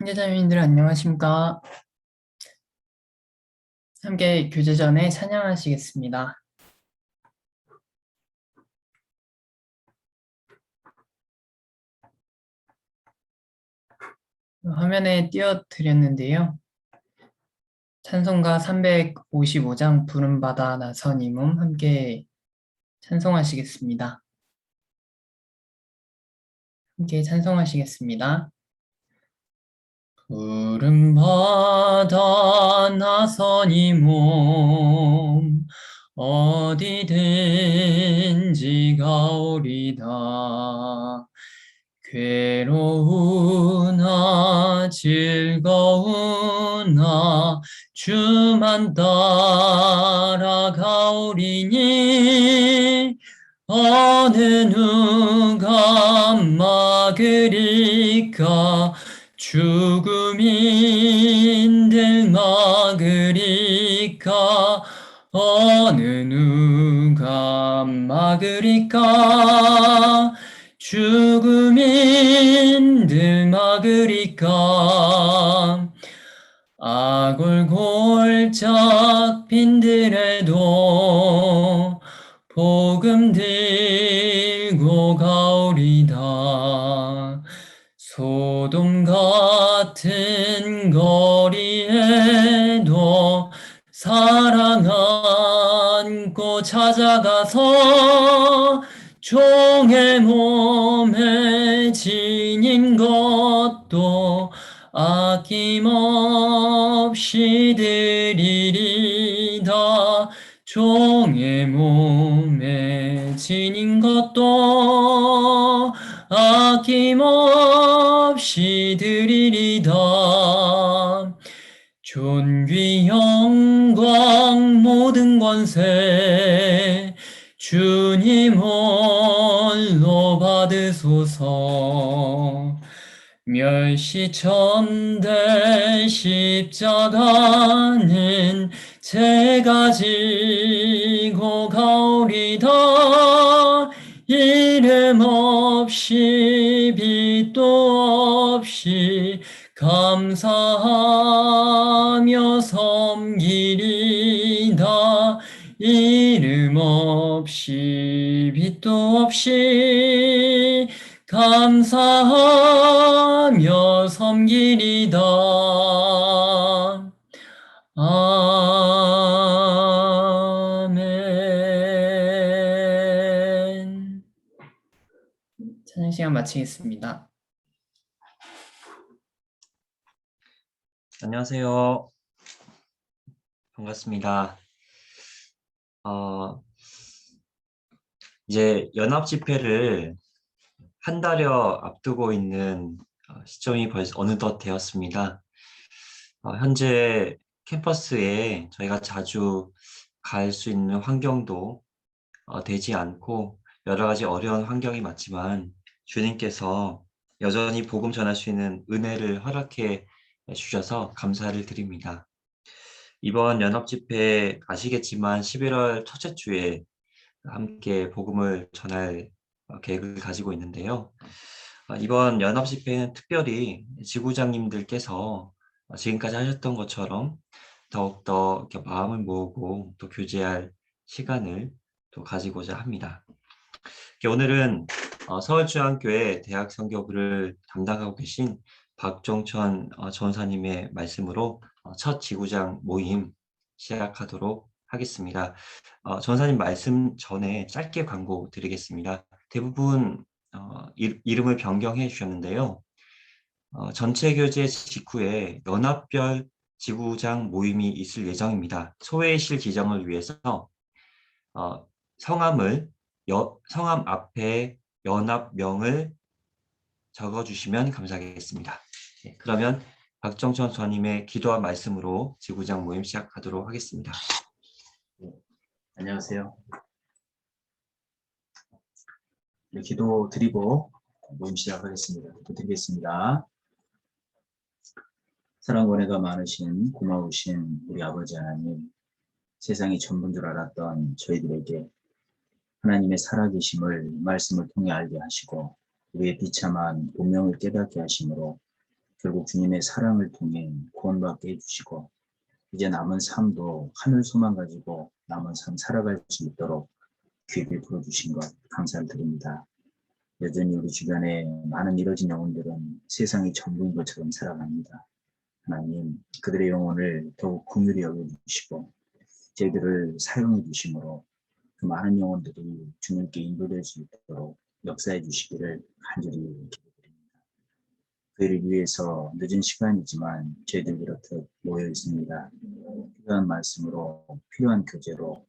형제자매님들 안녕하십니까? 함께 교제 전에 찬양하시겠습니다. 화면에 띄워드렸는데요. 찬송가 355장 부름받아 나선 이 몸 함께 찬송하시겠습니다. 함께 찬송하시겠습니다. 부름받아 나선 이 몸 어디든지 가오리다. 괴로우나 즐거우나 주만 따라가오리니 어느 누가 막으리까. 죽음인들 막으리까. 어느 누가 막으리까. 죽음인들 막으리까. 아골골짝 빈들에도 복음 들고 가오리다. 소돔 같은 거리에도 사랑 안고 찾아가서 종의 몸에 지닌 것도 아낌없이 드리리다. 종의 몸에 지닌 것도 아낌없이 드리리다. 존귀 영광 모든 권세 주님 홀로 받으소서. 멸시천대 십자가는 제가 지고 가오리다. 이름 없이 빛도 없이 감사하며 섬기리다. 이름 없이 빛도 없이 감사하며 섬기리다. 아멘. 찬양 시간 마치겠습니다. 안녕하세요. 반갑습니다. 이제 연합 집회를 한 달여 앞두고 있는 시점이 벌써 어느덧 되었습니다. 현재 캠퍼스에 저희가 자주 갈 수 있는 환경도 되지 않고 여러 가지 어려운 환경이 맞지만 주님께서 여전히 복음 전할 수 있는 은혜를 허락해 주셔서 감사를 드립니다. 이번 연합집회 아시겠지만 11월 첫째 주에 함께 복음을 전할 계획을 가지고 있는데요. 이번 연합집회는 특별히 지구장님들께서 지금까지 하셨던 것처럼 더욱더 이렇게 마음을 모으고 또 교제할 시간을 또 가지고자 합니다. 오늘은 서울중앙교회 대학선교부를 담당하고 계신 박종천 전사님의 말씀으로 첫 지구장 모임 시작하도록 하겠습니다. 전사님 말씀 전에 짧게 광고 드리겠습니다. 대부분 이름을 변경해 주셨는데요. 전체 교제 직후에 연합별 지구장 모임이 있을 예정입니다. 소외실 지정을 위해서 성함 앞에 연합명을 적어주시면 감사하겠습니다. 네, 그러면 박정천 전님의 기도와 말씀으로 지구장 모임 시작하도록 하겠습니다. 네, 안녕하세요. 네, 기도 드리고 모임 시작하겠습니다. 기도드리겠습니다. 사랑 은혜가 많으신 고마우신 우리 아버지 하나님, 세상이 전부인 줄 알았던 저희들에게 하나님의 살아계심을 말씀을 통해 알게 하시고 우리의 비참한 운명을 깨닫게 하심으로 결국 주님의 사랑을 통해 구원받게 해주시고 이제 남은 삶도 하늘 소망 가지고 남은 삶 살아갈 수 있도록 귀를 불어주신 것 감사를 드립니다. 여전히 우리 주변에 많은 잃어진 영혼들은 세상이 전부인 것처럼 살아갑니다. 하나님, 그들의 영혼을 더욱 긍휼히 여겨주시고 저희들을 사용해 주심으로 그 많은 영혼들이 주님께 인도될 수 있도록 역사해 주시기를 간절히 기도드립니다. 그를 위해서 늦은 시간이지만 저희들 이렇듯 모여 있습니다. 필요한 말씀으로, 필요한 교제로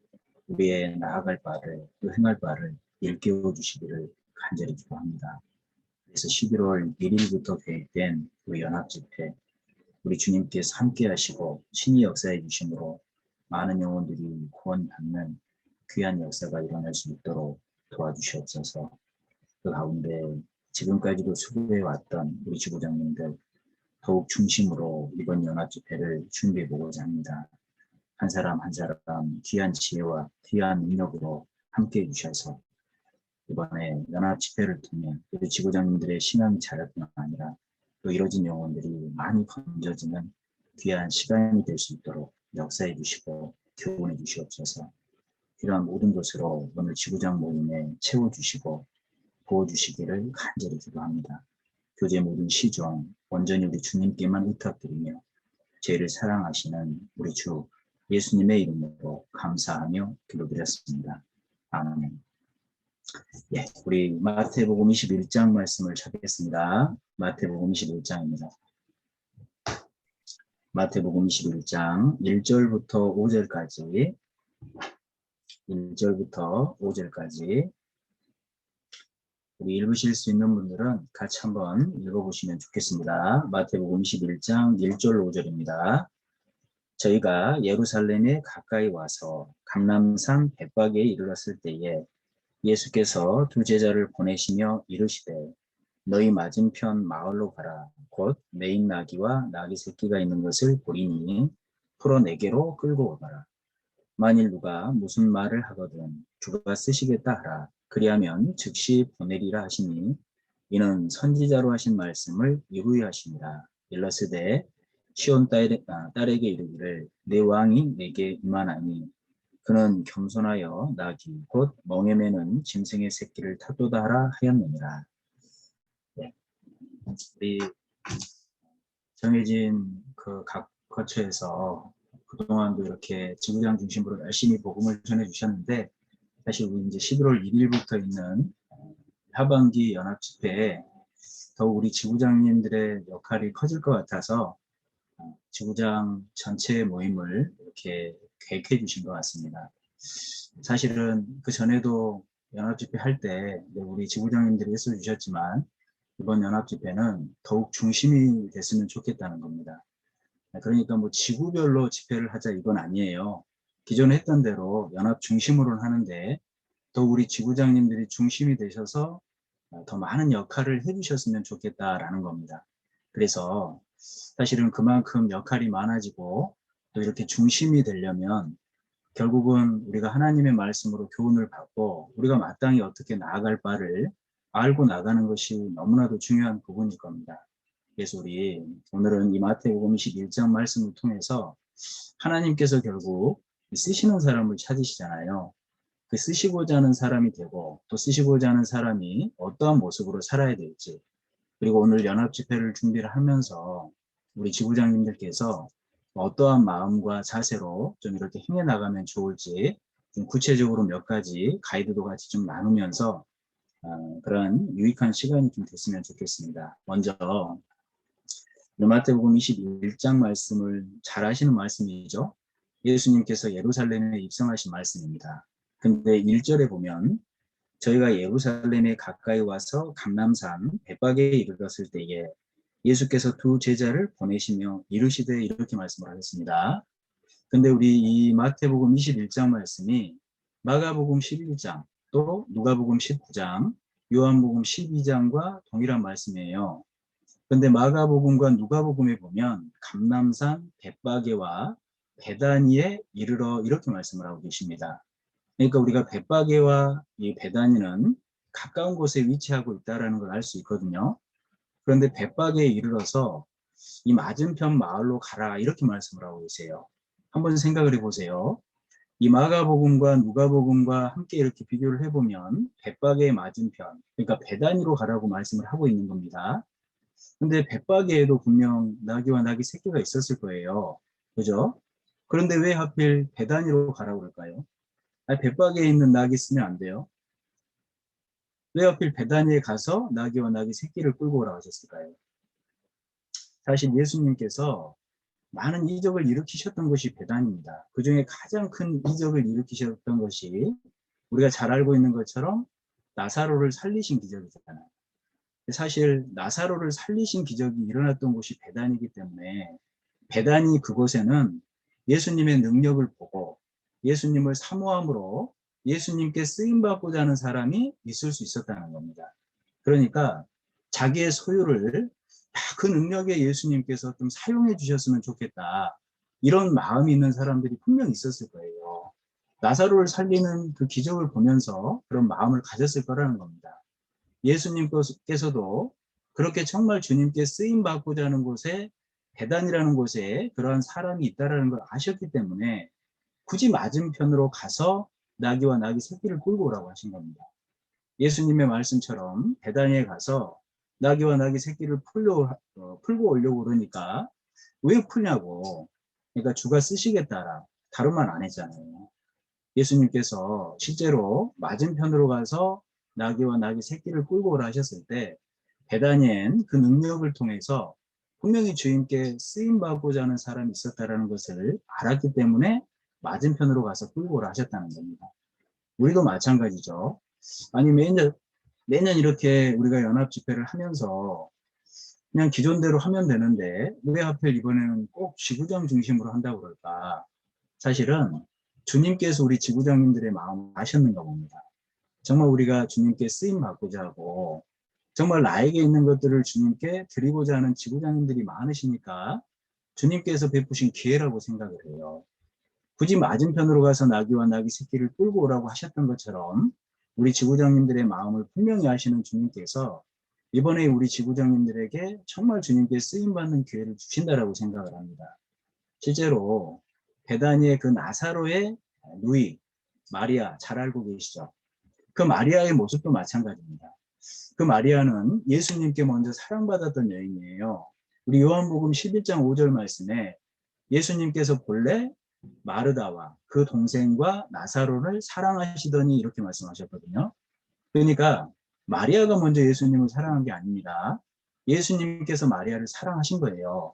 우리의 나아갈 바를, 또 행할 바를 일깨워 주시기를 간절히 기도합니다. 그래서 11월 1일부터 계획된 우리 연합집회, 우리 주님께서 함께 하시고 신이 역사해 주심으로 많은 영혼들이 구원받는 귀한 역사가 일어날 수 있도록 도와주시옵소서. 그 가운데 지금까지도 수고해왔던 우리 지부장님들 더욱 중심으로 이번 연합집회를 준비해보고자 합니다. 한 사람 한 사람 귀한 지혜와 귀한 능력으로 함께해 주셔서 이번에 연합집회를 통해 우리 지부장님들의 신앙이 자랄 뿐 아니라 또 이뤄진 영혼들이 많이 건져지는 귀한 시간이 될 수 있도록 역사해 주시고 교훈해 주시옵소서. 필요한 모든 것으로 오늘 지부장 모임에 채워주시고 부어주시기를 간절히 기도합니다. 교제 모든 시종 온전히 우리 주님께만 의탁드리며 죄를 사랑하시는 우리 주 예수님의 이름으로 감사하며 기도드렸습니다. 아멘. 예, 우리 마태복음 21장 말씀을 찾겠습니다. 마태복음 21장입니다. 마태복음 21장 1절부터 5절까지 1절부터 5절까지 우리 읽으실 수 있는 분들은 같이 한번 읽어보시면 좋겠습니다. 마태복음 21장 1절 5절입니다. 저희가 예루살렘에 가까이 와서 감람산 벳박에 이르렀을 때에 예수께서 두 제자를 보내시며 이르시되 너희 맞은편 마을로 가라. 곧 매인 나귀와 나귀 새끼가 있는 것을 보리니 풀어 내게로 끌고 오거라. 만일 누가 무슨 말을 하거든 주가 쓰시겠다 하라. 그리하면 즉시 보내리라 하시니 이는 선지자로 하신 말씀을 이루게 하시니라. 일러스되 시온 딸에게 이르기를 내 왕이 내게 임하나니 그는 겸손하여 나귀 곧 멍에 매는 짐승의 새끼를 탔도다 하라 하였느니라. 네. 우리 정해진 그 각 거처에서 그동안도 이렇게 지구장 중심으로 열심히 복음을 전해주셨는데 사실 우리 이제 11월 1일부터 있는 하반기 연합집회에 더욱 우리 지구장님들의 역할이 커질 것 같아서 지구장 전체 모임을 이렇게 계획해 주신 것 같습니다. 사실은 그 전에도 연합집회 할 때 우리 지구장님들이 했어 주셨지만 이번 연합집회는 더욱 중심이 됐으면 좋겠다는 겁니다. 그러니까 뭐 지구별로 집회를 하자 이건 아니에요. 기존에 했던 대로 연합 중심으로는 하는데 또 우리 지구장님들이 중심이 되셔서 더 많은 역할을 해주셨으면 좋겠다라는 겁니다. 그래서 사실은 그만큼 역할이 많아지고 또 이렇게 중심이 되려면 결국은 우리가 하나님의 말씀으로 교훈을 받고 우리가 마땅히 어떻게 나아갈 바를 알고 나가는 것이 너무나도 중요한 부분일 겁니다. 그래서 우리 오늘은 이 마태복음 21장 말씀을 통해서 하나님께서 결국 쓰시는 사람을 찾으시잖아요. 그 쓰시고자 하는 사람이 되고 또 쓰시고자 하는 사람이 어떠한 모습으로 살아야 될지 그리고 오늘 연합집회를 준비를 하면서 우리 지부장님들께서 어떠한 마음과 자세로 좀 이렇게 행해 나가면 좋을지 좀 구체적으로 몇 가지 가이드도 같이 좀 나누면서 그런 유익한 시간이 좀 됐으면 좋겠습니다. 먼저 마태복음 21장 말씀을 잘 아시는 말씀이죠. 예수님께서 예루살렘에 입성하신 말씀입니다. 근데 1절에 보면 저희가 예루살렘에 가까이 와서 감람산 벳박에 이르렀을 때에 예수께서 두 제자를 보내시며 이르시되 이렇게 말씀을 하셨습니다. 근데 우리 이 마태복음 21장 말씀이 마가복음 11장 또 누가복음 19장 요한복음 12장과 동일한 말씀이에요. 근데 마가복음과 누가복음에 보면 감람산 벳바게와 베다니에 이르러 이렇게 말씀을 하고 계십니다. 그러니까 우리가 벳바게와 이 베다니는 가까운 곳에 위치하고 있다는 걸 알 수 있거든요. 그런데 벳바게에 이르러서 이 맞은편 마을로 가라 이렇게 말씀을 하고 계세요. 한번 생각을 해보세요. 이 마가복음과 누가복음과 함께 이렇게 비교를 해보면 벳바게의 맞은편, 그러니까 베다니로 가라고 말씀을 하고 있는 겁니다. 근데 벳바게에도 분명 나귀와 나귀 새끼가 있었을 거예요. 그죠? 그런데 왜 하필 베다니로 가라고 그럴까요? 아니, 벳바게에 있는 나귀 쓰면 안 돼요. 왜 하필 베다니에 가서 나귀와 나귀 새끼를 끌고 오라고 하셨을까요? 사실 예수님께서 많은 이적을 일으키셨던 것이 베단입니다. 그 중에 가장 큰 이적을 일으키셨던 것이 우리가 잘 알고 있는 것처럼 나사로를 살리신 기적이잖아요. 사실 나사로를 살리신 기적이 일어났던 곳이 베단이기 때문에 베단이 그곳에는 예수님의 능력을 보고 예수님을 사모함으로 예수님께 쓰임받고자 하는 사람이 있을 수 있었다는 겁니다. 그러니까 자기의 소유를 그 능력에 예수님께서 좀 사용해 주셨으면 좋겠다. 이런 마음이 있는 사람들이 분명히 있었을 거예요. 나사로를 살리는 그 기적을 보면서 그런 마음을 가졌을 거라는 겁니다. 예수님께서도 그렇게 정말 주님께 쓰임 받고자 하는 곳에 베단이라는 곳에 그러한 사람이 있다는 걸 아셨기 때문에 굳이 맞은편으로 가서 나귀와 나귀 새끼를 끌고 오라고 하신 겁니다. 예수님의 말씀처럼 베다니에 가서 나귀와 나귀 새끼를 풀고 오려고 그러니까 왜 풀냐고. 그러니까 주가 쓰시겠다라 다른 말 안 했잖아요. 예수님께서 실제로 맞은편으로 가서 나귀와 나귀 새끼를 끌고 오라 하셨을 때 베다니엔 그 능력을 통해서 분명히 주님께 쓰임받고자 하는 사람이 있었다는 것을 알았기 때문에 맞은편으로 가서 끌고 오라 하셨다는 겁니다. 우리도 마찬가지죠. 아니 매년 이렇게 우리가 연합 집회를 하면서 그냥 기존대로 하면 되는데 왜 하필 이번에는 꼭 지구장 중심으로 한다고 그럴까? 사실은 주님께서 우리 지구장님들의 마음을 아셨는가 봅니다. 정말 우리가 주님께 쓰임 받고자 하고 정말 나에게 있는 것들을 주님께 드리고자 하는 지구장님들이 많으시니까 주님께서 베푸신 기회라고 생각을 해요. 굳이 맞은편으로 가서 나귀와 나귀 새끼를 끌고 오라고 하셨던 것처럼 우리 지구장님들의 마음을 분명히 아시는 주님께서 이번에 우리 지구장님들에게 정말 주님께 쓰임받는 기회를 주신다라고 생각을 합니다. 실제로 베다니의 그 나사로의 누이 마리아 잘 알고 계시죠? 그 마리아의 모습도 마찬가지입니다. 그 마리아는 예수님께 먼저 사랑받았던 여인이에요. 우리 요한복음 11장 5절 말씀에 예수님께서 본래 마르다와 그 동생과 나사로를 사랑하시더니 이렇게 말씀하셨거든요. 그러니까 마리아가 먼저 예수님을 사랑한 게 아닙니다. 예수님께서 마리아를 사랑하신 거예요.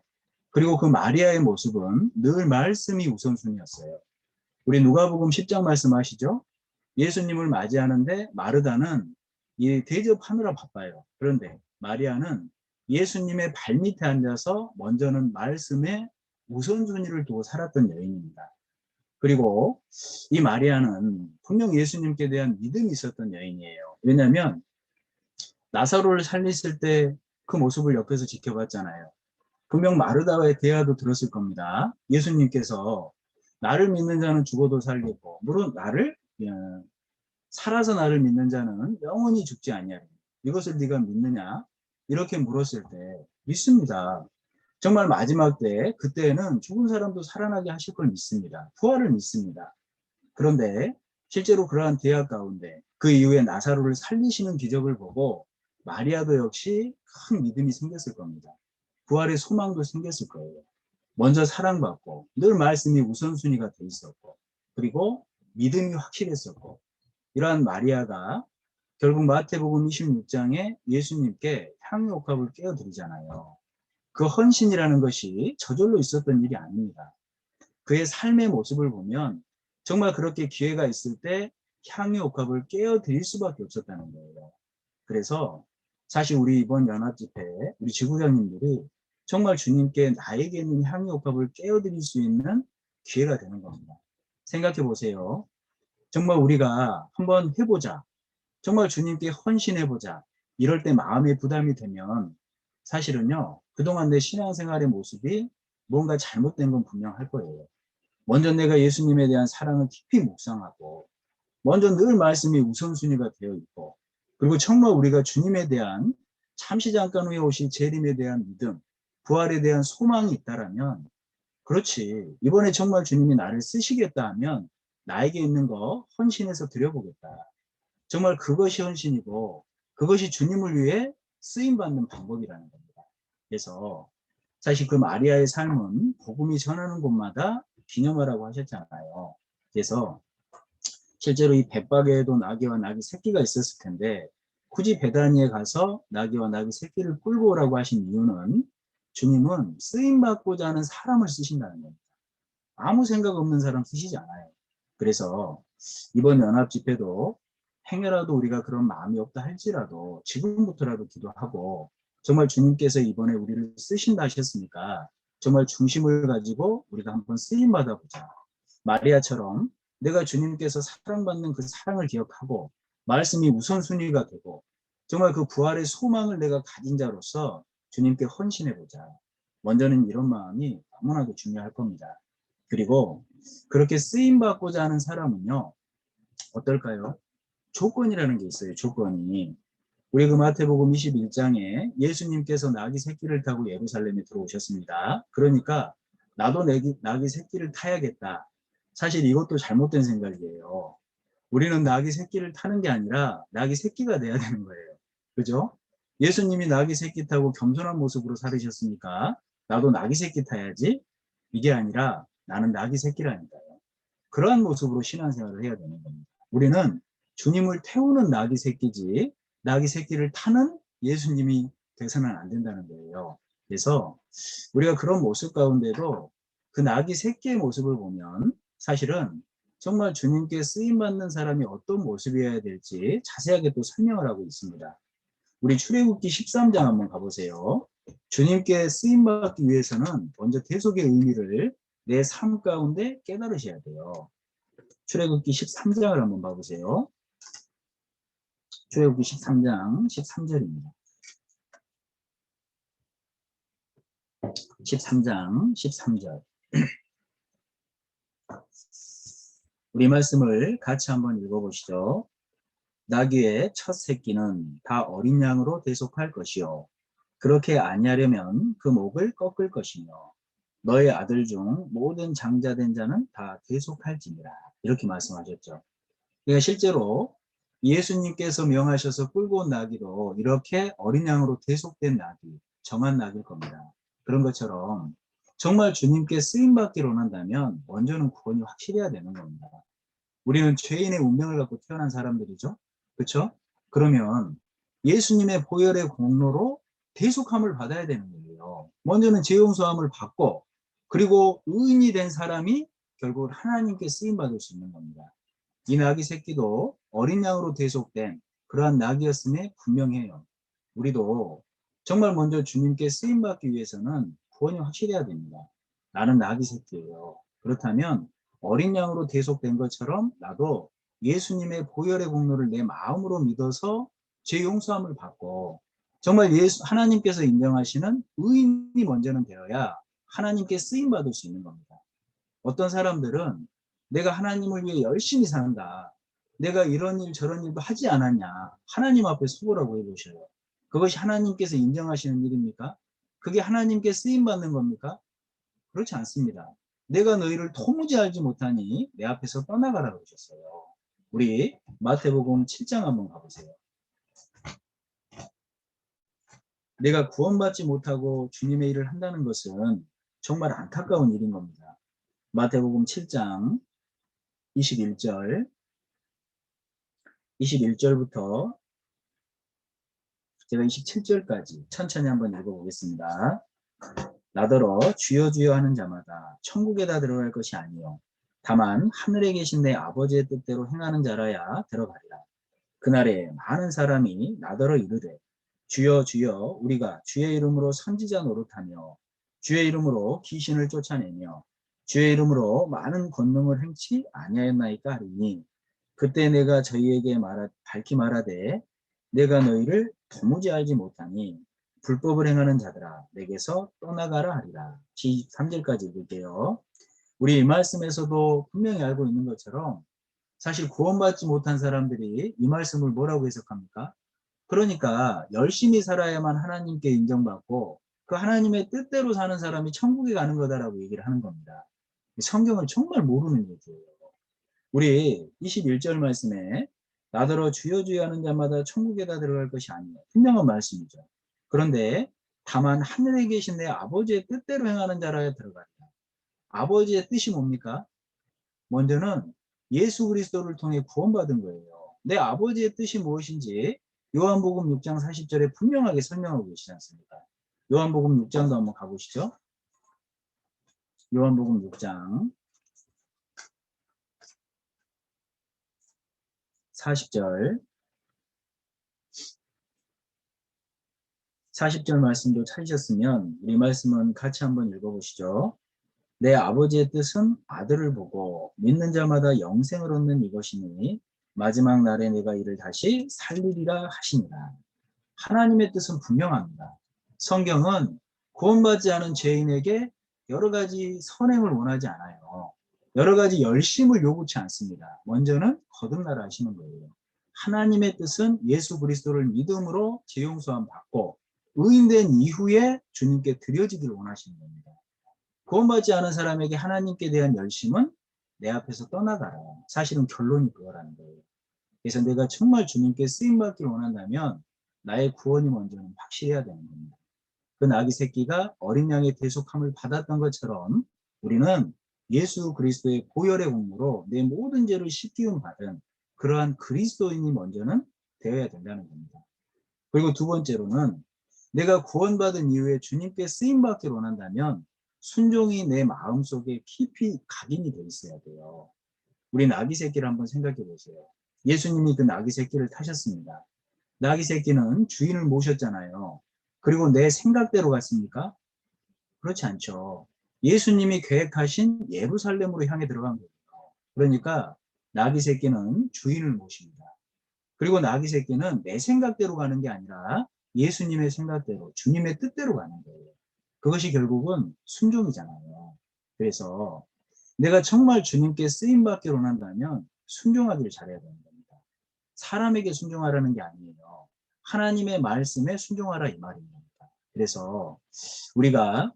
그리고 그 마리아의 모습은 늘 말씀이 우선순위였어요. 우리 누가복음 10장 말씀하시죠? 예수님을 맞이하는데 마르다는 이 대접하느라 바빠요. 그런데 마리아는 예수님의 발밑에 앉아서 먼저는 말씀에 우선순위를 두고 살았던 여인입니다. 그리고 이 마리아는 분명 예수님께 대한 믿음이 있었던 여인이에요. 왜냐하면 나사로를 살리실 때 그 모습을 옆에서 지켜봤잖아요. 분명 마르다와의 대화도 들었을 겁니다. 예수님께서 나를 믿는 자는 죽어도 살겠고 물론 살아서 나를 믿는 자는 영원히 죽지 아니하리. 이것을 네가 믿느냐? 이렇게 물었을 때 믿습니다. 정말 마지막 때 그때는 죽은 사람도 살아나게 하실 걸 믿습니다. 부활을 믿습니다. 그런데 실제로 그러한 대화 가운데 그 이후에 나사로를 살리시는 기적을 보고 마리아도 역시 큰 믿음이 생겼을 겁니다. 부활의 소망도 생겼을 거예요. 먼저 사랑받고 늘 말씀이 우선순위가 돼 있었고 그리고 믿음이 확실했었고 이러한 마리아가 결국 마태복음 26장에 예수님께 향유옥합을 깨어드리잖아요. 그 헌신이라는 것이 저절로 있었던 일이 아닙니다. 그의 삶의 모습을 보면 정말 그렇게 기회가 있을 때 향유옥합을 깨어드릴 수밖에 없었다는 거예요. 그래서 사실 우리 이번 연합집회에 우리 지구장님들이 정말 주님께 나에게 있는 향유옥합을 깨어드릴 수 있는 기회가 되는 겁니다. 생각해 보세요. 정말 우리가 한번 해보자. 정말 주님께 헌신해보자. 이럴 때 마음의 부담이 되면 사실은요. 그동안 내 신앙생활의 모습이 뭔가 잘못된 건 분명할 거예요. 먼저 내가 예수님에 대한 사랑을 깊이 묵상하고 먼저 늘 말씀이 우선순위가 되어 있고 그리고 정말 우리가 주님에 대한 잠시 잠깐 후에 오실 재림에 대한 믿음 부활에 대한 소망이 있다라면, 그렇지, 이번에 정말 주님이 나를 쓰시겠다 하면 나에게 있는 거 헌신해서 드려보겠다. 정말 그것이 헌신이고 그것이 주님을 위해 쓰임받는 방법이라는 겁니다. 그래서 사실 그 마리아의 삶은 복음이 전하는 곳마다 기념하라고 하셨잖아요. 그래서 실제로 이 벳박에도 나귀와 나귀 새끼가 있었을 텐데 굳이 베다니에 가서 나귀와 나귀 새끼를 끌고 오라고 하신 이유는 주님은 쓰임받고자 하는 사람을 쓰신다는 겁니다. 아무 생각 없는 사람 쓰시지 않아요. 그래서 이번 연합 집회도 행여라도 우리가 그런 마음이 없다 할지라도 지금부터라도 기도하고 정말 주님께서 이번에 우리를 쓰신다 하셨으니까 정말 중심을 가지고 우리가 한번 쓰임 받아보자. 마리아처럼 내가 주님께서 사랑받는 그 사랑을 기억하고 말씀이 우선순위가 되고 정말 그 부활의 소망을 내가 가진 자로서 주님께 헌신해보자. 먼저는 이런 마음이 너무나도 중요할 겁니다. 그리고 그렇게 쓰임받고자 하는 사람은요, 어떨까요? 조건이라는 게 있어요. 조건이. 우리 그 마태복음 21장에 예수님께서 나귀 새끼를 타고 예루살렘에 들어오셨습니다. 그러니까 나도 나귀 새끼를 타야겠다. 사실 이것도 잘못된 생각이에요. 우리는 나귀 새끼를 타는 게 아니라 나귀 새끼가 돼야 되는 거예요. 그죠? 예수님이 나귀 새끼 타고 겸손한 모습으로 살으셨으니까 나도 나귀 새끼 타야지. 이게 아니라 나는 나귀 새끼라니까요. 그러한 모습으로 신앙생활을 해야 되는 겁니다. 우리는 주님을 태우는 나귀 새끼지 나귀 새끼를 타는 예수님이 돼서는 안 된다는 거예요. 그래서 우리가 그런 모습 가운데도 그 나귀 새끼의 모습을 보면 사실은 정말 주님께 쓰임받는 사람이 어떤 모습이어야 될지 자세하게 또 설명을 하고 있습니다. 우리 출애굽기 13장 한번 가보세요. 주님께 쓰임받기 위해서는 먼저 대속의 의미를 내 삶 가운데 깨달으셔야 돼요. 출애굽기 13장을 한번 봐보세요. 출애굽기 13장 13절입니다. 13장 13절. 우리 말씀을 같이 한번 읽어보시죠. 나귀의 첫 새끼는 다 어린 양으로 대속할 것이요 그렇게 아니하려면 그 목을 꺾을 것이며 너의 아들 중 모든 장자된 자는 다 대속할지니라. 이렇게 말씀하셨죠. 그러니까 실제로 예수님께서 명하셔서 끌고 온 나귀도 이렇게 어린 양으로 대속된 나귀, 정한 나귀일 겁니다. 그런 것처럼 정말 주님께 쓰임받기를 원한다면 먼저는 구원이 확실해야 되는 겁니다. 우리는 죄인의 운명을 갖고 태어난 사람들이죠. 그렇죠? 그러면 예수님의 보혈의 공로로 대속함을 받아야 되는 거예요. 먼저는 죄 용서함을 받고 그리고 의인이 된 사람이 결국 하나님께 쓰임받을 수 있는 겁니다. 이 나귀 새끼도 어린 양으로 대속된 그러한 나귀였음에 분명해요. 우리도 정말 먼저 주님께 쓰임받기 위해서는 구원이 확실해야 됩니다. 나는 나귀 새끼예요. 그렇다면 어린 양으로 대속된 것처럼 나도 예수님의 보혈의 공로를 내 마음으로 믿어서 죄 용서함을 받고 정말 하나님께서 인정하시는 의인이 먼저는 되어야 하나님께 쓰임받을 수 있는 겁니다. 어떤 사람들은 내가 하나님을 위해 열심히 산다. 내가 이런 일 저런 일도 하지 않았냐. 하나님 앞에 서보라고 해보셔요. 그것이 하나님께서 인정하시는 일입니까? 그게 하나님께 쓰임받는 겁니까? 그렇지 않습니다. 내가 너희를 도무지 알지 못하니 내 앞에서 떠나가라고 하셨어요. 우리 마태복음 7장 한번 가보세요. 내가 구원받지 못하고 주님의 일을 한다는 것은 정말 안타까운 일인 겁니다. 마태복음 7장 21절부터 제가 27절까지 천천히 한번 읽어보겠습니다. 나더러 주여 주여 하는 자마다 천국에다 들어갈 것이 아니요 다만 하늘에 계신 내 아버지의 뜻대로 행하는 자라야 들어가리라. 그날에 많은 사람이 나더러 이르되 주여 주여 우리가 주의 이름으로 선지자 노릇하며 주의 이름으로 귀신을 쫓아내며 주의 이름으로 많은 권능을 행치 아니하였나이까 하리니 그때 내가 저희에게 밝히 말하되 내가 너희를 도무지 알지 못하니 불법을 행하는 자들아 내게서 떠나가라 하리라. 3절까지 읽을게요. 우리 이 말씀에서도 분명히 알고 있는 것처럼 사실 구원받지 못한 사람들이 이 말씀을 뭐라고 해석합니까? 그러니까 열심히 살아야만 하나님께 인정받고 그 하나님의 뜻대로 사는 사람이 천국에 가는 거다라고 얘기를 하는 겁니다. 성경을 정말 모르는 얘기예요. 우리 21절 말씀에 나더러 주여 주여 하는 자마다 천국에다 들어갈 것이 아니에요. 분명한 말씀이죠. 그런데 다만 하늘에 계신 내 아버지의 뜻대로 행하는 자라야 들어간다. 아버지의 뜻이 뭡니까? 먼저는 예수 그리스도를 통해 구원받은 거예요. 내 아버지의 뜻이 무엇인지 요한복음 6장 40절에 분명하게 설명하고 계시지 않습니까? 요한복음 6장도 한번 가보시죠. 요한복음 6장 40절 40절 말씀도 찾으셨으면 이 말씀은 같이 한번 읽어보시죠. 내 아버지의 뜻은 아들을 보고 믿는 자마다 영생을 얻는 이것이니 마지막 날에 내가 이를 다시 살리리라 하시니라. 하나님의 뜻은 분명합니다. 성경은 구원받지 않은 죄인에게 여러 가지 선행을 원하지 않아요. 여러 가지 열심을 요구치 않습니다. 먼저는 거듭나라 하시는 거예요. 하나님의 뜻은 예수 그리스도를 믿음으로 죄 용서함 받고 의인된 이후에 주님께 드려지기를 원하시는 겁니다. 구원받지 않은 사람에게 하나님께 대한 열심은 내 앞에서 떠나가라. 사실은 결론이 그거라는 거예요. 그래서 내가 정말 주님께 쓰임받기를 원한다면 나의 구원이 먼저는 확실해야 되는 겁니다. 그 아기 새끼가 어린 양의 대속함을 받았던 것처럼 우리는 예수 그리스도의 보혈의 공로로 내 모든 죄를 씻기움 받은 그러한 그리스도인이 먼저는 되어야 된다는 겁니다. 그리고 두 번째로는 내가 구원받은 이후에 주님께 쓰임받기를 원한다면 순종이 내 마음속에 깊이 각인이 돼 있어야 돼요. 우리 아기 새끼를 한번 생각해 보세요. 예수님이 그 아기 새끼를 타셨습니다. 아기 새끼는 주인을 모셨잖아요. 그리고 내 생각대로 갔습니까? 그렇지 않죠. 예수님이 계획하신 예루살렘으로 향해 들어간 거예요. 그러니까 아기 새끼는 주인을 모십니다. 그리고 아기 새끼는 내 생각대로 가는 게 아니라 예수님의 생각대로, 주님의 뜻대로 가는 거예요. 그것이 결국은 순종이잖아요. 그래서 내가 정말 주님께 쓰임받기를 원한다면 순종하기를 잘해야 되는 겁니다. 사람에게 순종하라는 게 아니에요. 하나님의 말씀에 순종하라 이 말입니다. 그래서 우리가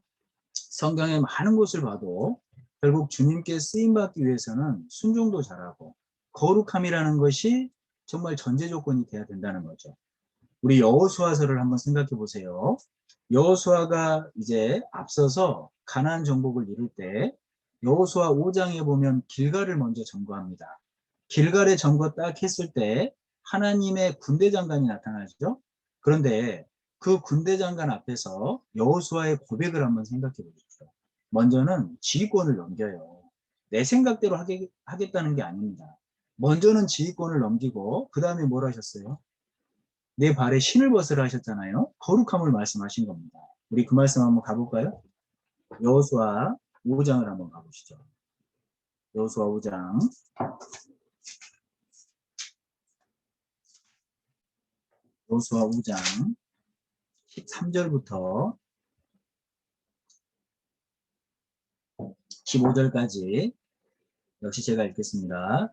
성경의 많은 곳을 봐도 결국 주님께 쓰임받기 위해서는 순종도 잘하고 거룩함이라는 것이 정말 전제 조건이 돼야 된다는 거죠. 우리 여호수아서를 한번 생각해 보세요. 여호수아가 이제 앞서서 가나안 정복을 이룰 때 여호수아 5장에 보면 길갈을 먼저 점거합니다. 길갈에 점거 딱 했을 때 하나님의 군대 장관이 나타나죠. 그런데 그 군대 장관 앞에서 여호수아의 고백을 한번 생각해 보십시오. 먼저는 지휘권을 넘겨요. 내 생각대로 하겠다는 게 아닙니다. 먼저는 지휘권을 넘기고 그 다음에 뭘 하셨어요? 내 발에 신을 벗으라 하셨잖아요. 거룩함을 말씀하신 겁니다. 우리 그 말씀 한번 가볼까요? 여호수아 5장을 한번 가보시죠. 여호수아 5장 13절부터 15절까지 역시 제가 읽겠습니다.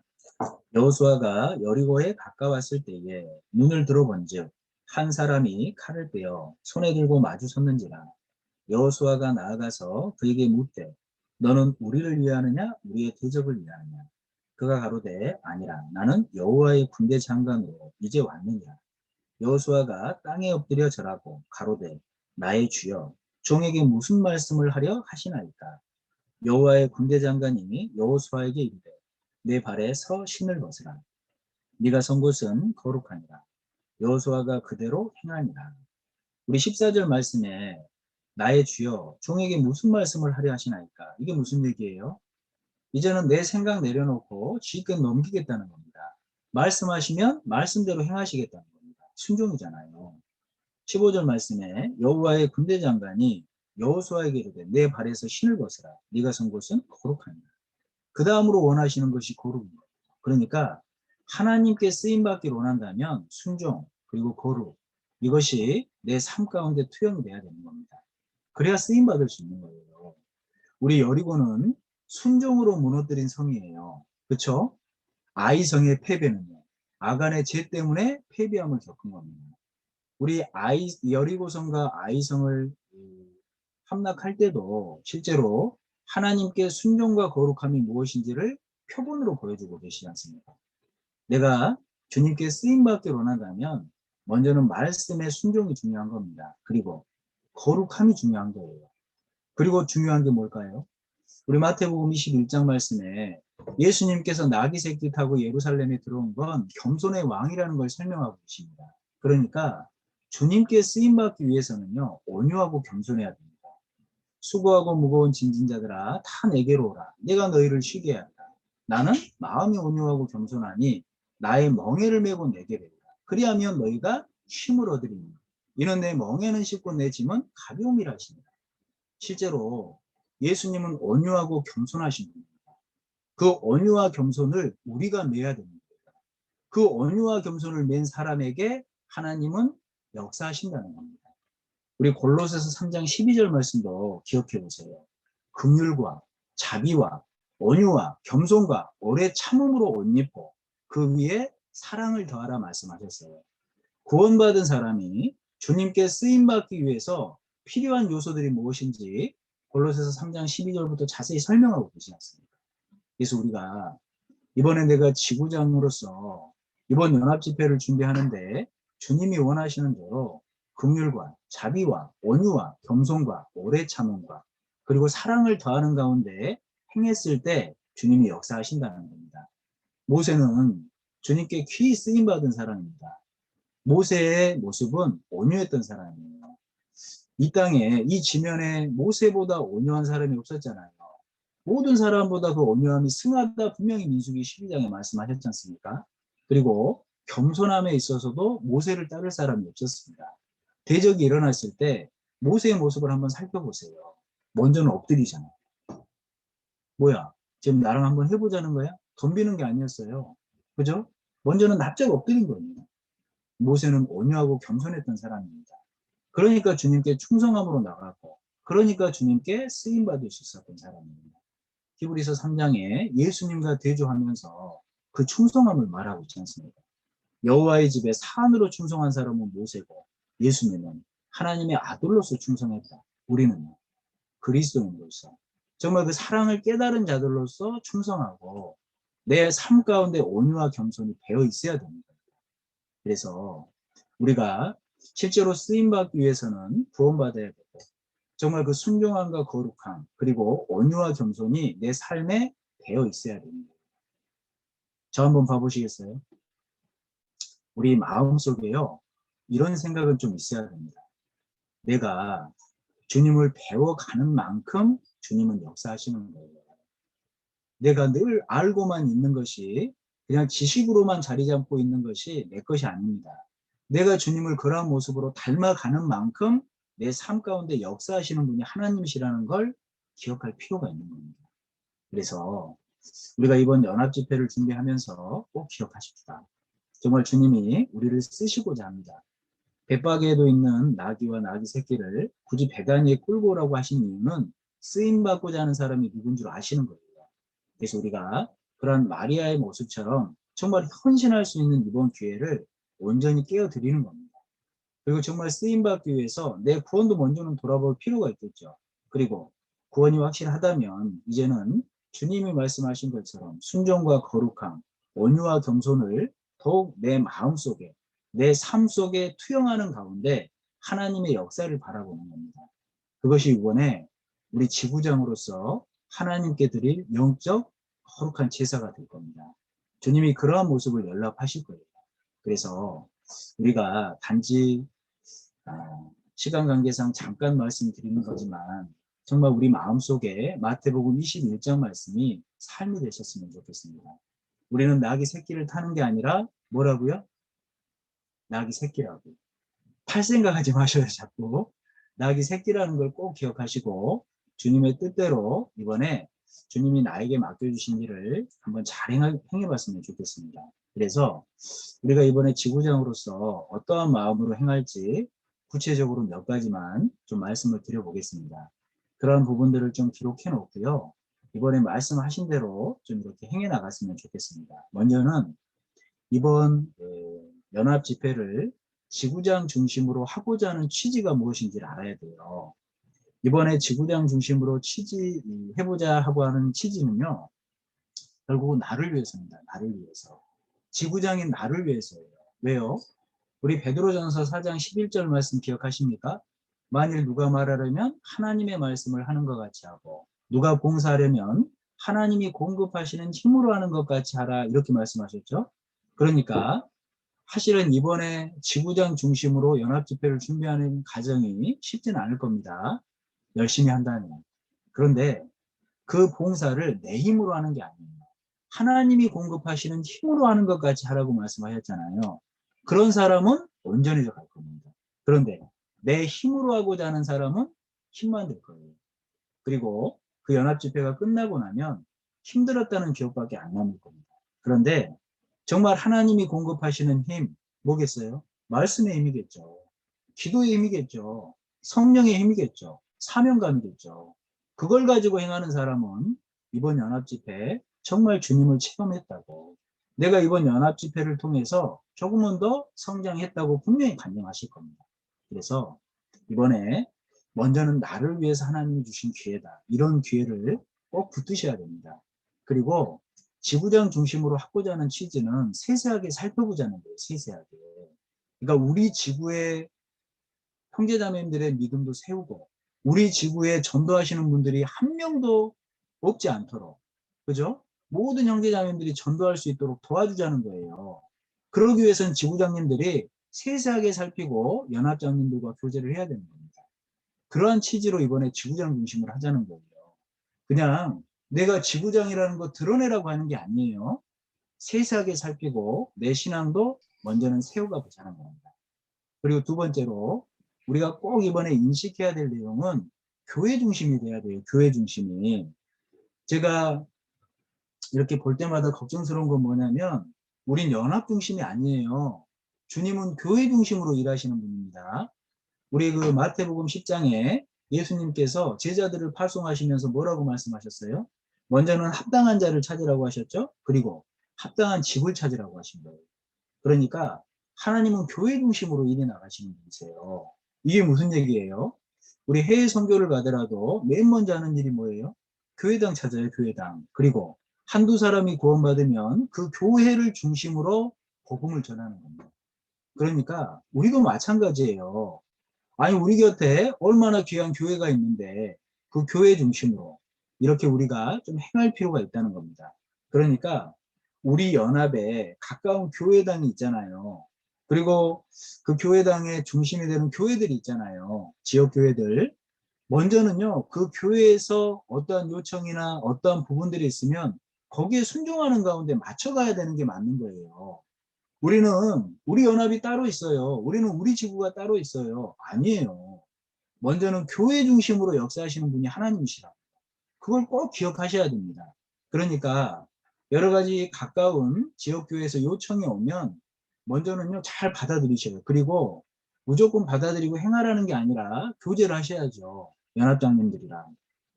여호수아가 여리고에 가까웠을 때에 눈을 들어본즉 한 사람이 칼을 빼어 손에 들고 마주 섰는지라. 여호수아가 나아가서 그에게 묻되 너는 우리를 위하느냐 우리의 대적을 위하느냐. 그가 가로되 아니라 나는 여호와의 군대 장관으로 이제 왔느니라. 여호수아가 땅에 엎드려 절하고 가로되 나의 주여 종에게 무슨 말씀을 하려 하시나이까. 여호와의 군대 장관이 여호수아에게 이르되 내 발에 서 신을 벗으라. 네가 선 곳은 거룩하니라. 여호수아가 그대로 행하니라. 우리 14절 말씀에 나의 주여 종에게 무슨 말씀을 하려 하시나이까. 이게 무슨 얘기예요? 이제는 내 생각 내려놓고 지휘권 넘기겠다는 겁니다. 말씀하시면 말씀대로 행하시겠다는 겁니다. 순종이잖아요. 15절 말씀에 여호와의 군대 장관이 여호수아에게 이르되 내 발에서 신을 벗으라. 네가 선 곳은 거룩하니라. 그 다음으로 원하시는 것이 거룩입니다. 그러니까 하나님께 쓰임받기를 원한다면 순종 그리고 거룩 이것이 내 삶 가운데 투영이 돼야 되는 겁니다. 그래야 쓰임받을 수 있는 거예요. 우리 여리고는 순종으로 무너뜨린 성이에요. 그렇죠? 아이성의 패배는요. 아간의 죄 때문에 패배함을 겪은 겁니다. 우리 여리고성과 아이성을 함락할 때도 실제로 하나님께 순종과 거룩함이 무엇인지를 표본으로 보여주고 계시지 않습니까? 내가 주님께 쓰임받기 원한다면 먼저는 말씀의 순종이 중요한 겁니다. 그리고 거룩함이 중요한 거예요. 그리고 중요한 게 뭘까요? 우리 마태복음 21장 말씀에 예수님께서 나귀 새끼 타고 예루살렘에 들어온 건 겸손의 왕이라는 걸 설명하고 계십니다. 그러니까 주님께 쓰임받기 위해서는요, 온유하고 겸손해야 됩니다. 수고하고 무거운 짐진 자들아 다 내게로 오라. 내가 너희를 쉬게 한다. 나는 마음이 온유하고 겸손하니 나의 멍에를 메고 내게 되리라. 그리하면 너희가 쉼을 얻으리니 이는 내 멍에는 쉽고 내 짐은 가벼움이라 하십니다. 실제로 예수님은 온유하고 겸손하신 분입니다. 그 온유와 겸손을 우리가 매야 됩니다. 그 온유와 겸손을 맨 사람에게 하나님은 역사하신다는 겁니다. 우리 골로새서 3장 12절 말씀도 기억해 보세요. 긍휼과 자비와 온유와 겸손과 오래 참음으로 옷 입고 그 위에 사랑을 더하라 말씀하셨어요. 구원받은 사람이 주님께 쓰임받기 위해서 필요한 요소들이 무엇인지 골로새서 3장 12절부터 자세히 설명하고 계시지 않습니까? 그래서 우리가 이번에 내가 지구장으로서 이번 연합집회를 준비하는데 주님이 원하시는 대로 긍휼과 자비와 온유와 겸손과 오래 참음과 그리고 사랑을 더하는 가운데 행했을 때 주님이 역사하신다는 겁니다. 모세는 주님께 귀히 쓰임받은 사람입니다. 모세의 모습은 온유했던 사람이에요. 이 땅에 이 지면에 모세보다 온유한 사람이 없었잖아요. 모든 사람보다 그 온유함이 승하다 분명히 민수기 12장에 말씀하셨지 않습니까? 그리고 겸손함에 있어서도 모세를 따를 사람이 없었습니다. 대적이 일어났을 때 모세의 모습을 한번 살펴보세요. 먼저는 엎드리잖아요. 뭐야? 지금 나랑 한번 해보자는 거야? 덤비는 게 아니었어요. 그죠? 먼저는 납작 엎드린 거예요. 모세는 온유하고 겸손했던 사람입니다. 그러니까 주님께 충성함으로 나갔고, 그러니까 주님께 쓰임받을 수 있었던 사람입니다. 히브리서 3장에 예수님과 대조하면서 그 충성함을 말하고 있지 않습니까? 여호와의 집에 사안으로 충성한 사람은 모세고 예수님은 하나님의 아들로서 충성했다. 우리는 그리스도인으로서 정말 그 사랑을 깨달은 자들로서 충성하고 내 삶 가운데 온유와 겸손이 배어 있어야 됩니다. 그래서 우리가 실제로 쓰임받기 위해서는 구원받아야 되고 정말 그 순종함과 거룩함 그리고 온유와 겸손이 내 삶에 배어 있어야 됩니다. 저 한번 봐보시겠어요? 우리 마음속에요. 이런 생각은 좀 있어야 됩니다. 내가 주님을 배워가는 만큼 주님은 역사하시는 거예요. 내가 늘 알고만 있는 것이 그냥 지식으로만 자리 잡고 있는 것이 내 것이 아닙니다. 내가 주님을 그러한 모습으로 닮아가는 만큼 내 삶 가운데 역사하시는 분이 하나님이시라는 걸 기억할 필요가 있는 겁니다. 그래서 우리가 이번 연합집회를 준비하면서 꼭 기억하십시다. 정말 주님이 우리를 쓰시고자 합니다. 벳바게에도 있는 나귀와 나귀 새끼를 굳이 베다니에 끌고 오라고 하신 이유는 쓰임받고자 하는 사람이 누군 줄 아시는 거예요. 그래서 우리가 그런 마리아의 모습처럼 정말 헌신할 수 있는 이번 기회를 온전히 깨어드리는 겁니다. 그리고 정말 쓰임받기 위해서 내 구원도 먼저는 돌아볼 필요가 있겠죠. 그리고 구원이 확실하다면 이제는 주님이 말씀하신 것처럼 순종과 거룩함, 온유와 겸손을 더욱 내 마음속에 내 삶 속에 투영하는 가운데 하나님의 역사를 바라보는 겁니다. 그것이 이번에 우리 지구장으로서 하나님께 드릴 영적 거룩한 제사가 될 겁니다. 주님이 그러한 모습을 연락하실 거예요. 그래서 우리가 단지 시간 관계상 잠깐 말씀드리는 거지만 정말 우리 마음속에 마태복음 21장 말씀이 삶이 되셨으면 좋겠습니다. 우리는 나귀 새끼를 타는 게 아니라 뭐라고요? 나귀 새끼라고. 탈 생각하지 마셔요. 자꾸. 나귀 새끼라는 걸 꼭 기억하시고 주님의 뜻대로 이번에 주님이 나에게 맡겨주신 일을 한번 잘 행해봤으면 좋겠습니다. 그래서 우리가 이번에 지구장으로서 어떠한 마음으로 행할지 구체적으로 몇 가지만 좀 말씀을 드려보겠습니다. 그런 부분들을 좀 기록해 놓고요. 이번에 말씀하신 대로 좀 이렇게 행해 나갔으면 좋겠습니다. 먼저는 이번 연합 집회를 지구장 중심으로 하고자 하는 취지가 무엇인지를 알아야 돼요. 이번에 지구장 중심으로 해보자 하고 하는 취지는요, 결국은 나를 위해서입니다. 나를 위해서. 지구장인 나를 위해서예요. 왜요? 우리 베드로전서 4장 11절 말씀 기억하십니까? 만일 누가 말하려면 하나님의 말씀을 하는 것 같이 하고, 누가 봉사하려면 하나님이 공급하시는 힘으로 하는 것 같이 하라, 이렇게 말씀하셨죠. 그러니까 사실은 이번에 지구장 중심으로 연합집회를 준비하는 과정이 쉽지는 않을 겁니다. 열심히 한다면. 그런데 그 봉사를 내 힘으로 하는 게 아니에요. 하나님이 공급하시는 힘으로 하는 것 같이 하라고 말씀하셨잖아요. 그런 사람은 온전해져 갈 겁니다. 그런데 내 힘으로 하고자 하는 사람은 힘만 들 거예요. 그리고 그 연합집회가 끝나고 나면 힘들었다는 기억밖에 안 남을 겁니다. 그런데 정말 하나님이 공급하시는 힘 뭐겠어요? 말씀의 힘이겠죠. 기도의 힘이겠죠. 성령의 힘이겠죠. 사명감이겠죠. 그걸 가지고 행하는 사람은 이번 연합집회 정말 주님을 체험했다고, 내가 이번 연합집회를 통해서 조금은 더 성장했다고 분명히 간증하실 겁니다. 그래서 이번에 먼저는 나를 위해서 하나님이 주신 기회다, 이런 기회를 꼭 붙드셔야 됩니다. 그리고 지구장 중심으로 하고자 하는 취지는 세세하게 살펴보자는 거예요. 세세하게. 그러니까 우리 지구의 형제자매님들의 믿음도 세우고, 우리 지구에 전도하시는 분들이 한 명도 없지 않도록, 그죠? 모든 형제자매님들이 전도할 수 있도록 도와주자는 거예요. 그러기 위해서는 지구장님들이 세세하게 살피고 연합장님들과 교제를 해야 되는 겁니다. 그러한 취지로 이번에 지구장 중심으로 하자는 거예요. 그냥 내가 지구장이라는 거 드러내라고 하는 게 아니에요. 세세하게 살피고 내 신앙도 먼저는 세워가 보자는 겁니다. 그리고 두 번째로 우리가 꼭 이번에 인식해야 될 내용은 교회 중심이 돼야 돼요. 교회 중심이. 제가 이렇게 볼 때마다 걱정스러운 건 뭐냐면, 우린 연합 중심이 아니에요. 주님은 교회 중심으로 일하시는 분입니다. 우리 그 마태복음 10장에 예수님께서 제자들을 파송하시면서 뭐라고 말씀하셨어요? 먼저는 합당한 자를 찾으라고 하셨죠. 그리고 합당한 집을 찾으라고 하신 거예요. 그러니까 하나님은 교회 중심으로 일해 나가시는 분이세요. 이게 무슨 얘기예요? 우리 해외 선교를 가더라도 맨 먼저 하는 일이 뭐예요? 교회당 찾아요. 교회당. 그리고 한두 사람이 구원받으면 그 교회를 중심으로 복음을 전하는 겁니다. 그러니까 우리도 마찬가지예요. 아니, 우리 곁에 얼마나 귀한 교회가 있는데 그 교회 중심으로 이렇게 우리가 좀 행할 필요가 있다는 겁니다. 그러니까 우리 연합에 가까운 교회당이 있잖아요. 그리고 그 교회당의 중심이 되는 교회들이 있잖아요. 지역 교회들. 먼저는요, 그 교회에서 어떠한 요청이나 어떠한 부분들이 있으면 거기에 순종하는 가운데 맞춰가야 되는 게 맞는 거예요. 우리는 우리 연합이 따로 있어요. 우리는 우리 지구가 따로 있어요. 아니에요. 먼저는 교회 중심으로 역사하시는 분이 하나님이시라. 그걸 꼭 기억하셔야 됩니다. 그러니까 여러 가지 가까운 지역교회에서 요청이 오면 먼저는요, 잘 받아들이셔요. 그리고 무조건 받아들이고 행하라는 게 아니라 교제를 하셔야죠. 연합장님들이랑.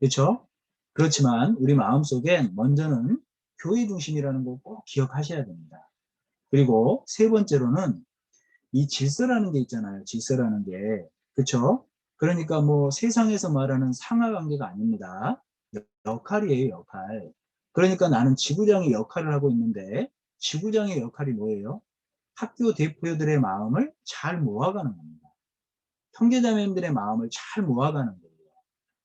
그렇죠? 그렇지만 우리 마음속엔 먼저는 교회 중심이라는 거 꼭 기억하셔야 됩니다. 그리고 세 번째로는 이 질서라는 게 있잖아요. 질서라는 게. 그렇죠? 그러니까 뭐 세상에서 말하는 상하 관계가 아닙니다. 역할이에요, 역할. 그러니까 나는 지구장의 역할을 하고 있는데, 지구장의 역할이 뭐예요? 학교 대표들의 마음을 잘 모아가는 겁니다. 형제자매님들의 마음을 잘 모아가는 거예요.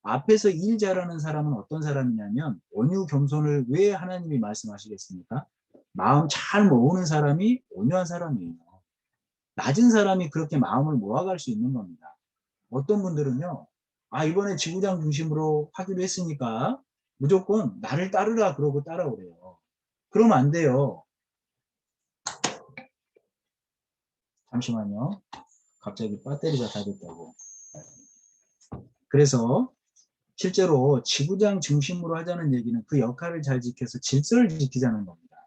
앞에서 일 잘하는 사람은 어떤 사람이냐면, 온유 겸손을 왜 하나님이 말씀하시겠습니까? 마음 잘 모으는 사람이 온유한 사람이에요. 낮은 사람이 그렇게 마음을 모아갈 수 있는 겁니다. 어떤 분들은요, 아, 이번에 지구장 중심으로 하기로 했으니까 무조건 나를 따르라 그러고 따라오래요. 그러면 안 돼요. 잠시만요. 갑자기 배터리가 다 됐다고. 그래서 실제로 지구장 중심으로 하자는 얘기는 그 역할을 잘 지켜서 질서를 지키자는 겁니다.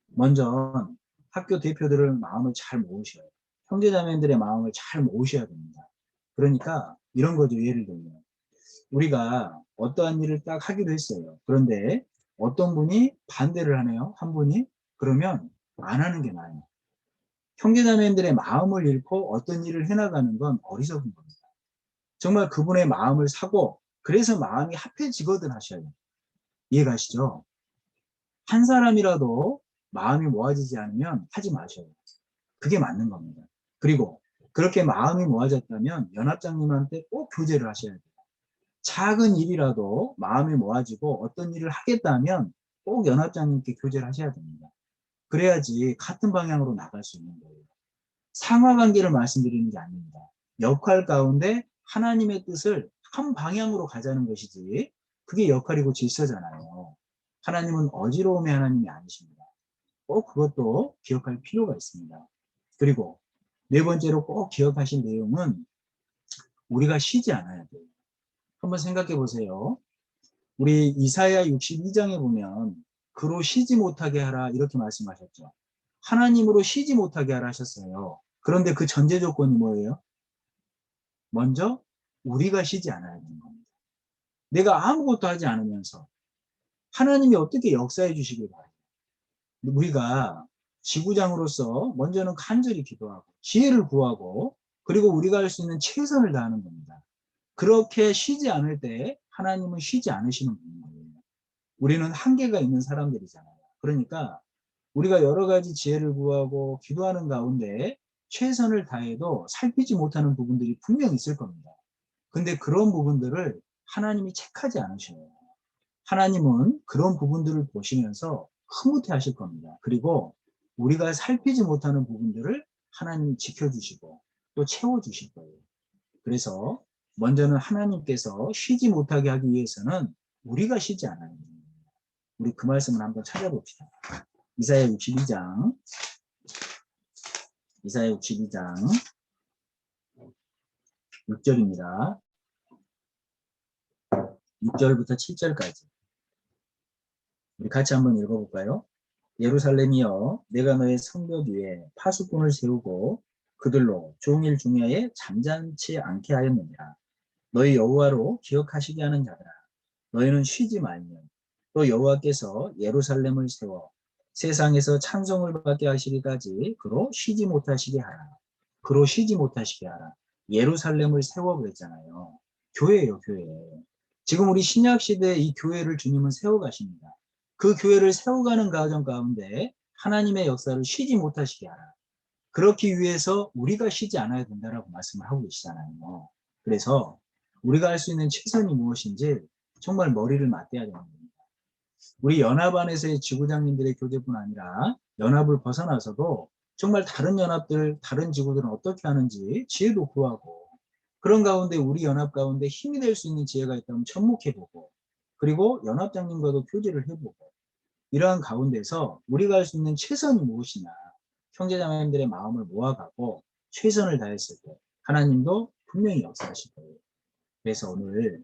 먼저 학교 대표들을 마음을 잘 모으셔요. 형제자매들의 마음을 잘 모으셔야 됩니다. 그러니까 이런 거죠. 예를 들면 우리가 어떠한 일을 딱 하기로 했어요. 그런데 어떤 분이 반대를 하네요. 한 분이. 그러면 안 하는 게 나아요. 형제자매들의 마음을 잃고 어떤 일을 해나가는 건 어리석은 겁니다. 정말 그분의 마음을 사고 그래서 마음이 합해지거든 하셔요. 이해가시죠? 한 사람이라도 마음이 모아지지 않으면 하지 마셔요. 그게 맞는 겁니다. 그리고 그렇게 마음이 모아졌다면 연합장님한테 꼭 교제를 하셔야 돼요. 작은 일이라도 마음이 모아지고 어떤 일을 하겠다면 꼭 연합장님께 교제를 하셔야 됩니다. 그래야지 같은 방향으로 나갈 수 있는 거예요. 상하관계를 말씀드리는 게 아닙니다. 역할 가운데 하나님의 뜻을 한 방향으로 가자는 것이지 그게 역할이고 질서잖아요. 하나님은 어지러움의 하나님이 아니십니다. 꼭 그것도 기억할 필요가 있습니다. 그리고 네 번째로 꼭 기억하실 내용은 우리가 쉬지 않아야 돼요. 한번 생각해 보세요. 우리 이사야 62장에 보면 그로 쉬지 못하게 하라 이렇게 말씀하셨죠. 하나님으로 쉬지 못하게 하라 하셨어요. 그런데 그 전제 조건이 뭐예요? 먼저 우리가 쉬지 않아야 되는 겁니다. 내가 아무것도 하지 않으면서 하나님이 어떻게 역사해 주시길 바라요. 우리가 지구장으로서 먼저는 간절히 기도하고 지혜를 구하고 그리고 우리가 할 수 있는 최선을 다하는 겁니다. 그렇게 쉬지 않을 때 하나님은 쉬지 않으시는 분인 거예요. 우리는 한계가 있는 사람들이잖아요. 그러니까 우리가 여러 가지 지혜를 구하고 기도하는 가운데 최선을 다해도 살피지 못하는 부분들이 분명히 있을 겁니다. 근데 그런 부분들을 하나님이 체크하지 않으셔요. 하나님은 그런 부분들을 보시면서 흐뭇해 하실 겁니다. 그리고 우리가 살피지 못하는 부분들을 하나님이 지켜주시고 또 채워주실 거예요. 그래서 먼저는 하나님께서 쉬지 못하게 하기 위해서는 우리가 쉬지 않아야 됩니다. 우리 그 말씀을 한번 찾아봅시다. 이사야 62장 6절입니다. 6절부터 7절까지 우리 같이 한번 읽어볼까요? 예루살렘이여 내가 너의 성벽 위에 파수꾼을 세우고 그들로 종일 중야에 잠잠치 않게 하였느니라. 너희 여호와로 기억하시게 하는 자들아 너희는 쉬지 말며 또 여호와께서 예루살렘을 세워 세상에서 찬송을 받게 하시기까지 그로 쉬지 못하시게 하라. 그로 쉬지 못하시게 하라. 예루살렘을 세워 그랬잖아요. 교회예요, 교회. 지금 우리 신약 시대에 이 교회를 주님은 세워 가십니다. 그 교회를 세워가는 과정 가운데 하나님의 역사를 쉬지 못하시게 하라. 그렇기 위해서 우리가 쉬지 않아야 된다라고 말씀을 하고 계시잖아요. 그래서 우리가 할 수 있는 최선이 무엇인지 정말 머리를 맞대야 되는 겁니다. 우리 연합 안에서의 지구장님들의 교제뿐 아니라 연합을 벗어나서도 정말 다른 연합들, 다른 지구들은 어떻게 하는지 지혜도 구하고 그런 가운데 우리 연합 가운데 힘이 될 수 있는 지혜가 있다면 접목해보고 그리고 연합장님과도 교제를 해보고 이러한 가운데서 우리가 할 수 있는 최선이 무엇이냐 형제자매님들의 마음을 모아가고 최선을 다했을 때 하나님도 분명히 역사하실 거예요. 그래서 오늘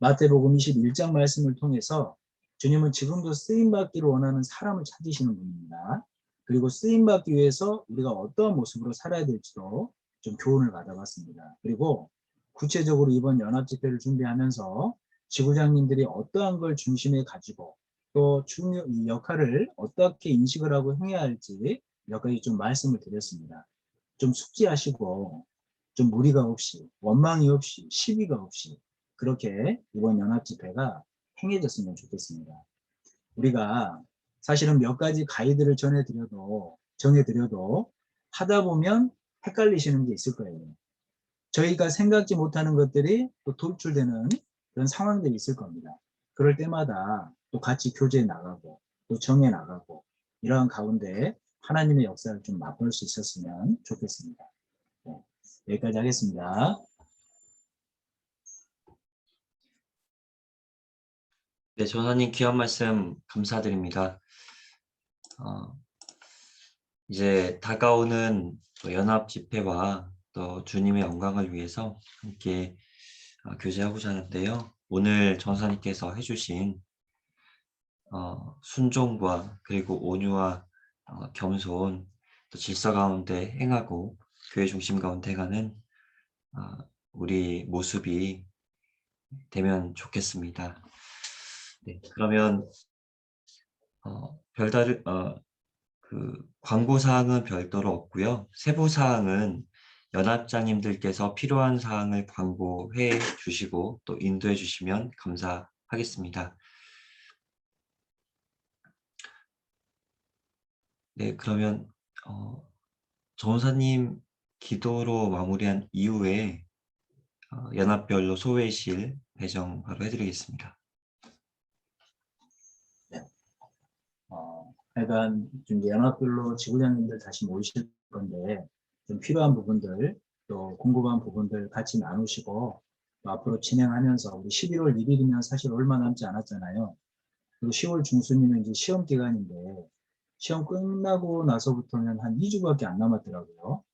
마태복음 21장 말씀을 통해서 주님은 지금도 쓰임받기를 원하는 사람을 찾으시는 분입니다. 그리고 쓰임받기 위해서 우리가 어떠한 모습으로 살아야 될지도 좀 교훈을 받아봤습니다. 그리고 구체적으로 이번 연합집회를 준비하면서 지구장님들이 어떠한 걸 중심에 가지고 또 이 역할을 어떻게 인식을 하고 행해야 할지 몇 가지 좀 말씀을 드렸습니다. 좀 숙지하시고 좀 무리가 없이 원망이 없이 시비가 없이 그렇게 이번 연합집회가 행해졌으면 좋겠습니다. 우리가 사실은 몇 가지 가이드를 정해드려도 하다 보면 헷갈리시는 게 있을 거예요. 저희가 생각지 못하는 것들이 또 돌출되는 그런 상황들이 있을 겁니다. 그럴 때마다 또 같이 교제해 나가고 또 정해 나가고 이러한 가운데 하나님의 역사를 좀 맛볼 수 있었으면 좋겠습니다. 네, 여기까지 하겠습니다. 네, 전사님 귀한 말씀 감사드립니다. 이제 다가오는 연합 집회와 또 주님의 영광을 위해서 함께 교제하고자 하는데요. 오늘 전사님께서 해주신 순종과 그리고 온유와 겸손, 또 질서 가운데 행하고 교회 중심 가운데 행하는 우리 모습이 되면 좋겠습니다. 네, 그러면 별다른 그 광고 사항은 별도로 없고요. 세부 사항은 연합장님들께서 필요한 사항을 광고해 주시고 또 인도해 주시면 감사하겠습니다. 네, 그러면 전사님 기도로 마무리한 이후에 연합별로 소회실 배정 바로 해드리겠습니다. 하여간 좀 연합별로 지구장님들 다시 모이실 건데 좀 필요한 부분들 또 궁금한 부분들 같이 나누시고 또 앞으로 진행하면서 우리 11월 1일이면 사실 얼마 남지 않았잖아요. 그리고 10월 중순이면 이제 시험 기간인데 시험 끝나고 나서부터는 한 2주밖에 안 남았더라고요.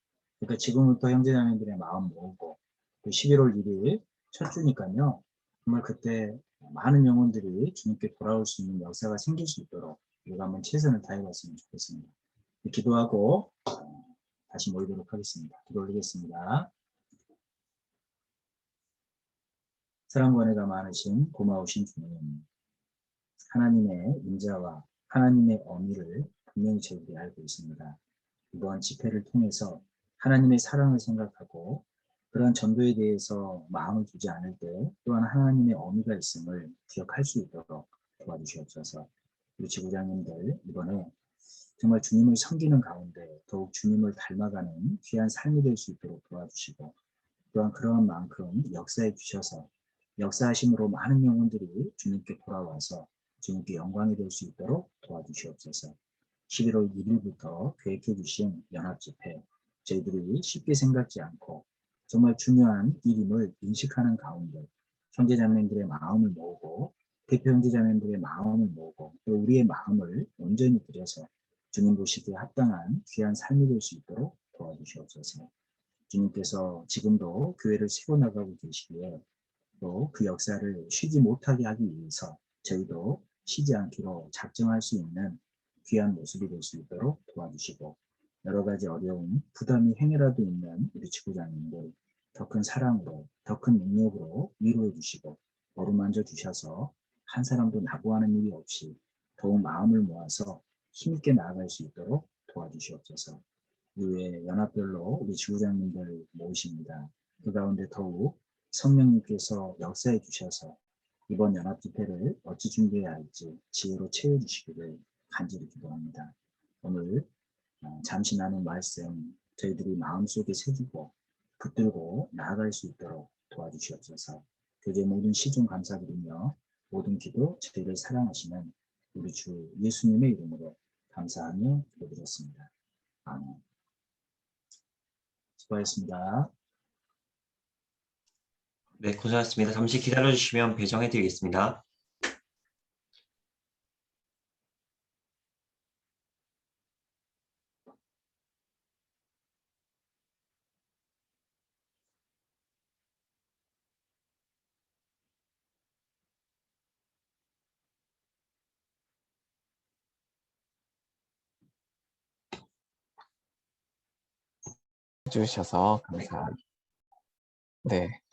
그러니까 지금부터 형제자매들의 마음 모으고 또 11월 1일 첫 주니까요. 정말 그때 많은 영혼들이 주님께 돌아올 수 있는 역사가 생길 수 있도록 우리가 한번 최선을 다해봤으면 좋겠습니다. 기도하고 다시 모이도록 하겠습니다. 기도 올리겠습니다. 사랑과 은혜가 많으신 고마우신 주님, 하나님의 인자와 하나님의 어미를 분명히 저희들이 알고 있습니다. 이번 집회를 통해서 하나님의 사랑을 생각하고 그런 전도에 대해서 마음을 두지 않을 때 또한 하나님의 어미가 있음을 기억할 수 있도록 도와주시옵소서. 우리 지구장님들 이번에 정말 주님을 섬기는 가운데 더욱 주님을 닮아가는 귀한 삶이 될 수 있도록 도와주시고 또한 그런 만큼 역사해 주셔서 역사하심으로 많은 영혼들이 주님께 돌아와서 주님께 영광이 될 수 있도록 도와주시옵소서. 11월 1일부터 계획해 주신 연합집회 저희들이 쉽게 생각지 않고 정말 중요한 일임을 인식하는 가운데 형제자매들의 마음을 모으고 대표 형제자매들의 마음을 모으고 또 우리의 마음을 온전히 들여서 주님 보시기에 합당한 귀한 삶이 될 수 있도록 도와주시옵소서. 주님께서 지금도 교회를 세워나가고 계시기에 또 그 역사를 쉬지 못하게 하기 위해서 저희도 쉬지 않기로 작정할 수 있는 귀한 모습이 될 수 있도록 도와주시고 여러 가지 어려움, 부담이 행여라도 있는 우리 지구장님들 더 큰 사랑으로, 더 큰 능력으로 위로해 주시고 어루만져 주셔서 한 사람도 낙오하는 일이 없이 더욱 마음을 모아서 힘있게 나아갈 수 있도록 도와주시옵소서. 이외에 연합별로 우리 지구장님들 모으십니다. 그 가운데 더욱 성령님께서 역사해 주셔서 이번 연합 집회를 어찌 준비해야 할지 지혜로 채워주시기를 간절히 기도합니다. 오늘 잠시 나눈 말씀 저희들이 마음속에 새기고 붙들고 나아갈 수 있도록 도와주시옵소서. 교제 모든 시중 감사드리며 모든 기도 저희를 사랑하시는 우리 주 예수님의 이름으로 감사하며 기도드렸습니다. 아멘. 수고하셨습니다. 네, 고생하셨습니다. 잠시 기다려주시면 배정해드리겠습니다. 해주셔서 감사합니다. 네.